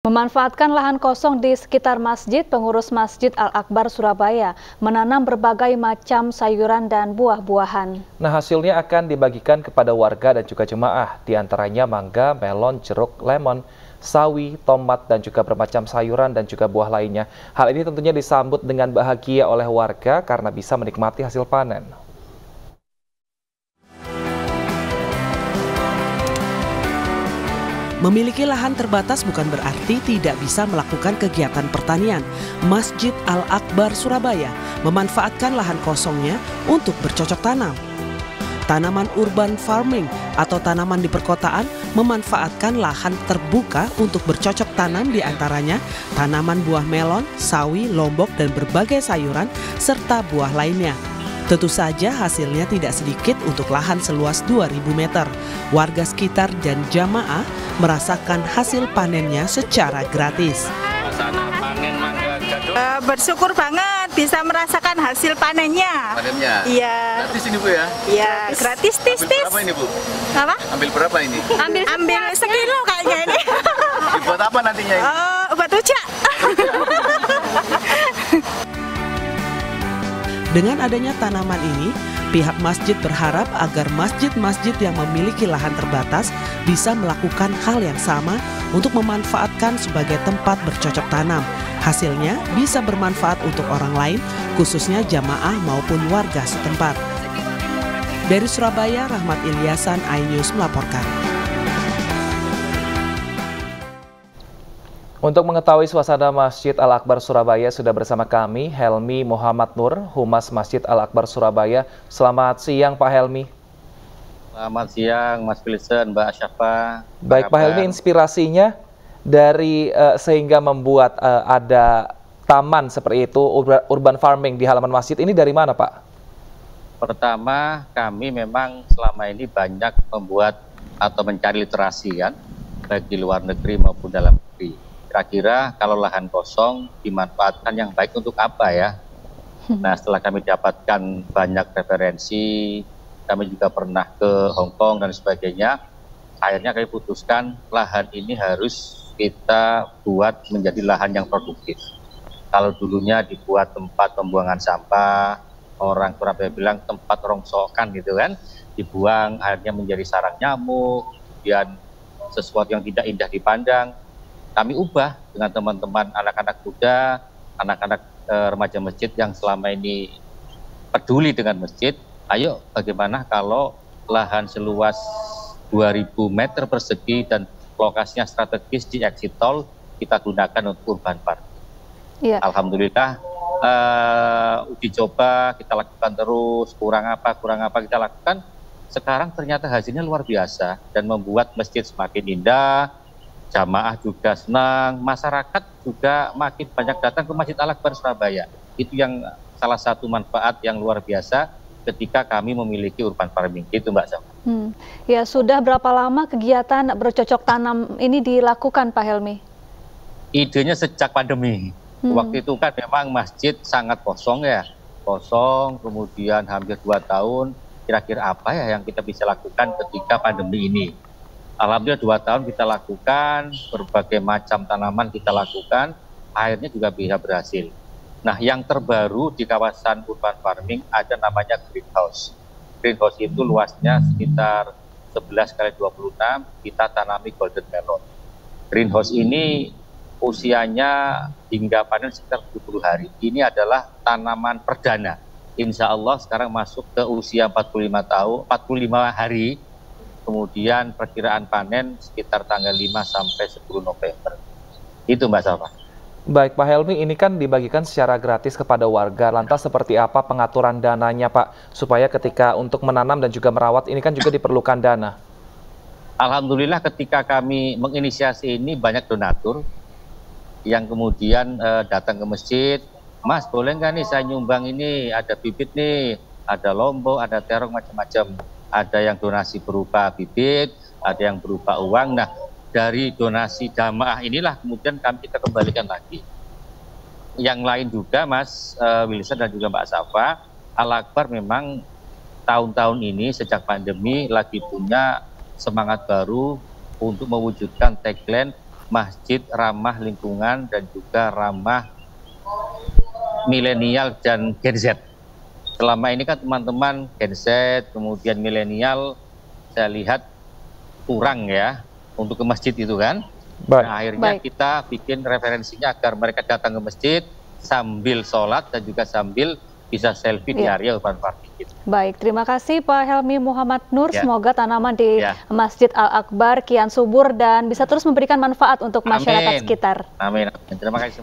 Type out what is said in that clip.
Memanfaatkan lahan kosong di sekitar masjid, pengurus Masjid Al-Akbar Surabaya menanam berbagai macam sayuran dan buah-buahan. Nah, hasilnya akan dibagikan kepada warga dan juga jemaah, di antaranya mangga, melon, jeruk, lemon, sawi, tomat, dan juga bermacam sayuran dan juga buah lainnya. Hal ini tentunya disambut dengan bahagia oleh warga karena bisa menikmati hasil panen. Memiliki lahan terbatas bukan berarti tidak bisa melakukan kegiatan pertanian. Masjid Al-Akbar Surabaya memanfaatkan lahan kosongnya untuk bercocok tanam. Tanaman urban farming atau tanaman di perkotaan memanfaatkan lahan terbuka untuk bercocok tanam, di antaranya tanaman buah melon, sawi, lombok, dan berbagai sayuran serta buah lainnya. Tentu saja hasilnya tidak sedikit untuk lahan seluas 2.000 meter. Warga sekitar dan jamaah merasakan hasil panennya secara gratis. Bersyukur banget bisa merasakan hasil panennya. Panennya? Iya. Gratis ini Bu ya? Iya, gratis tis. Berapa ini Bu? Apa? Ambil berapa ini? Ambil sekilo kayaknya ini. Dibuat apa nantinya ini? Obat rujak. Dengan adanya tanaman ini, pihak masjid berharap agar masjid-masjid yang memiliki lahan terbatas bisa melakukan hal yang sama untuk memanfaatkan sebagai tempat bercocok tanam. Hasilnya bisa bermanfaat untuk orang lain, khususnya jamaah maupun warga setempat. Dari Surabaya, Rahmat Ilyasan, iNews melaporkan. Untuk mengetahui suasana Masjid Al-Akbar Surabaya sudah bersama kami Helmi Muhammad Nur, Humas Masjid Al-Akbar Surabaya. Selamat siang Pak Helmi. Selamat siang Mas Wilson, Mbak Syafa. Baik Pak Helmi, inspirasinya dari sehingga membuat ada taman seperti itu, urban farming di halaman masjid ini dari mana Pak? Pertama, kami memang selama ini banyak membuat atau mencari literasi kan, baik di luar negeri maupun dalam negeri. Kira-kira kalau lahan kosong dimanfaatkan yang baik untuk apa ya? Nah, setelah kami dapatkan banyak referensi, kami juga pernah ke Hong Kong dan sebagainya, akhirnya kami putuskan lahan ini harus kita buat menjadi lahan yang produktif. Kalau dulunya dibuat tempat pembuangan sampah, orang Surabaya bilang tempat rongsokan gitu kan, dibuang, akhirnya menjadi sarang nyamuk, kemudian sesuatu yang tidak indah dipandang. Kami ubah dengan teman-teman anak-anak muda, anak-anak remaja masjid yang selama ini peduli dengan masjid. Ayo bagaimana kalau lahan seluas 2.000 meter persegi dan lokasinya strategis di exit tol kita gunakan untuk urban farm. Iya. Alhamdulillah uji coba kita lakukan terus, kurang apa kita lakukan. Sekarang ternyata hasilnya luar biasa dan membuat masjid semakin indah. Jamaah juga senang, masyarakat juga makin banyak datang ke Masjid Al-Akbar Surabaya. Itu yang salah satu manfaat yang luar biasa ketika kami memiliki urban farming. Itu Mbak Syafa. Ya, sudah berapa lama kegiatan bercocok tanam ini dilakukan Pak Helmi? Idenya sejak pandemi. Waktu itu kan memang masjid sangat kosong ya. Kosong, kemudian hampir 2 tahun. Kira-kira apa ya yang kita bisa lakukan ketika pandemi ini? Alhamdulillah 2 tahun kita lakukan, berbagai macam tanaman kita lakukan, akhirnya juga bisa berhasil. Nah, yang terbaru di kawasan urban farming ada namanya greenhouse. Greenhouse itu luasnya sekitar 11 kali 26, kita tanami golden melon. Greenhouse ini usianya hingga panen sekitar 70 hari. Ini adalah tanaman perdana. Insya Allah sekarang masuk ke usia 45 hari. Kemudian perkiraan panen sekitar tanggal 5 sampai 10 November. Itu Mbak Syafa. Baik Pak Helmi, ini kan dibagikan secara gratis kepada warga. Lantas seperti apa pengaturan dananya Pak? Supaya ketika untuk menanam dan juga merawat ini kan juga diperlukan dana. Alhamdulillah ketika kami menginisiasi ini banyak donatur yang kemudian datang ke masjid. Mas boleh nggak nih saya nyumbang ini, ada bibit nih, ada lombok, ada terong, macam-macam. Ada yang donasi berupa bibit, ada yang berupa uang. Nah, dari donasi jamaah inilah kemudian kita kembalikan lagi. Yang lain juga Mas Wilson dan juga Mbak Syafa, Al-Akbar memang tahun-tahun ini sejak pandemi lagi punya semangat baru untuk mewujudkan tagline masjid ramah lingkungan dan juga ramah milenial dan Gen Z. Selama ini kan teman-teman Gen Z, kemudian milenial, saya lihat kurang ya untuk ke masjid itu kan. Baik. Nah, akhirnya kita bikin referensinya agar mereka datang ke masjid sambil sholat dan juga sambil bisa selfie di area urban parking. Baik, terima kasih Pak Helmi Muhammad Nur. Semoga tanaman di Masjid Al Akbar kian subur dan bisa terus memberikan manfaat untuk masyarakat sekitar. Amin. Terima kasih.